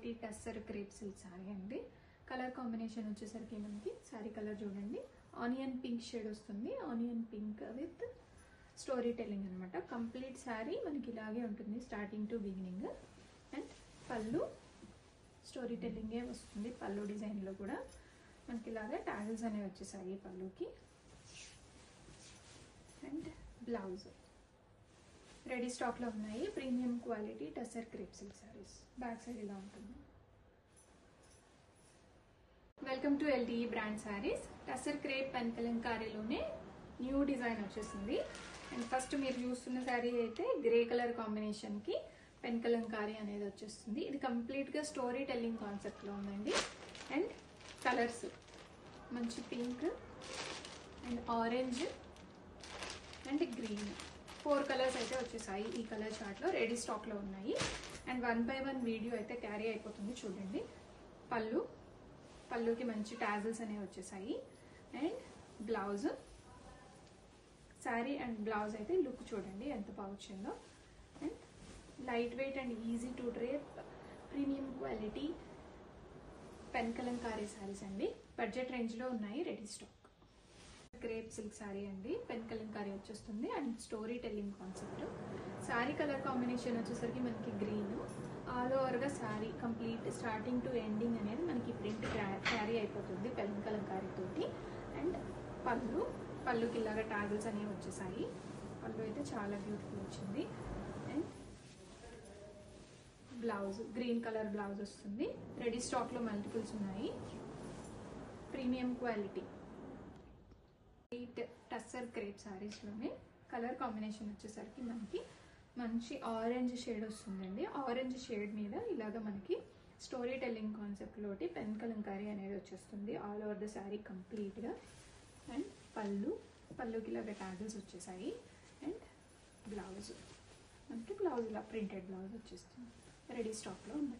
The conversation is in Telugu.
Quality tussar crepe silk sorry అండి. కలర్ కాంబినేషన్ వచ్చేసరికి మనకి సారీ కలర్ చూడండి, ఆనియన్ పింక్ షేడ్ వస్తుంది. Onion pink with story telling అనమాట. కంప్లీట్ సారీ మనకి ఇలాగే ఉంటుంది స్టార్టింగ్ టు బిగినింగ్. అండ్ పళ్ళు స్టోరీ టెల్లింగే వస్తుంది. పళ్ళు డిజైన్లో కూడా మనకి ఇలాగే టాజిల్స్ అనేవి వచ్చేసాయి పళ్ళుకి. అండ్ బ్లౌజ్ రెడీ స్టాక్లో ఉన్నాయి. Premium quality tussar crepe silk sarees. Back side ఇలా ఉంటుంది. Welcome to LTE brand sarees. Tussar crepe pen కలంకారీలోనే న్యూ డిజైన్ వచ్చేసింది. అండ్ ఫస్ట్ మీరు చూస్తున్న శారీ అయితే గ్రే కలర్ కాంబినేషన్కి పెన్ కలంకారీ అనేది వచ్చేస్తుంది. ఇది కంప్లీట్గా స్టోరీ టెల్లింగ్ కాన్సెప్ట్లో ఉందండి. అండ్ కలర్స్ మంచి pink and orange and green 4 colours అయితే వచ్చేసాయి ఈ కలర్ చార్ట్లో. రెడీ స్టాక్లో ఉన్నాయి. అండ్ 1 by 1 వీడియో అయితే క్యారీ అయిపోతుంది చూడండి. పళ్ళుకి మంచి టాజిల్స్ అనేవి వచ్చేసాయి. And blouse sari and blouse అయితే లుక్ చూడండి ఎంత బాగా వచ్చిందో. And light weight and easy to drape premium quality pen Kalamkari saris అండి. బడ్జెట్ రేంజ్లో ఉన్నాయి. Ready stock. Crepe silk sari అండి. పెన్ కలంకారీ వచ్చేస్తుంది and story telling concept. Sari colour combination వచ్చేసరికి మనకి గ్రీన్. ఆల్ ఓవర్గా sari complete starting to ending అనేది మనకి ప్రింట్ క్యారీ అయిపోతుంది పెన్ కలంకారీ తోటి. అండ్ పళ్ళుకి ఇలాగా టాగిల్స్ అనేవి వచ్చేసాయి. పళ్ళు అయితే చాలా బ్యూటిఫుల్ వచ్చింది. And blouse green colour blouse వస్తుంది. రెడీ స్టాక్లో మల్టిపుల్స్ ఉన్నాయి. ప్రీమియం క్వాలిటీ టస్సర్ క్రేప్ సారీస్లోనే కలర్ కాంబినేషన్ వచ్చేసరికి మనకి మంచి ఆరెంజ్ షేడ్ వస్తుందండి. ఆరెంజ్ షేడ్ మీద ఇలాగ మనకి స్టోరీ టెల్లింగ్ కాన్సెప్ట్ లోటి పెన్ కలంకారీ అనేది వచ్చేస్తుంది ఆల్ ఓవర్ ద శారీ కంప్లీట్గా. అండ్ పళ్ళుకి ఇలాగ టాగిల్స్ వచ్చేసాయి. అండ్ బ్లౌజ్ మనకి బ్లౌజ్ ఇలా ప్రింటెడ్ బ్లౌజ్ వచ్చేస్తుంది. రెడీ స్టాక్లో ఉంది.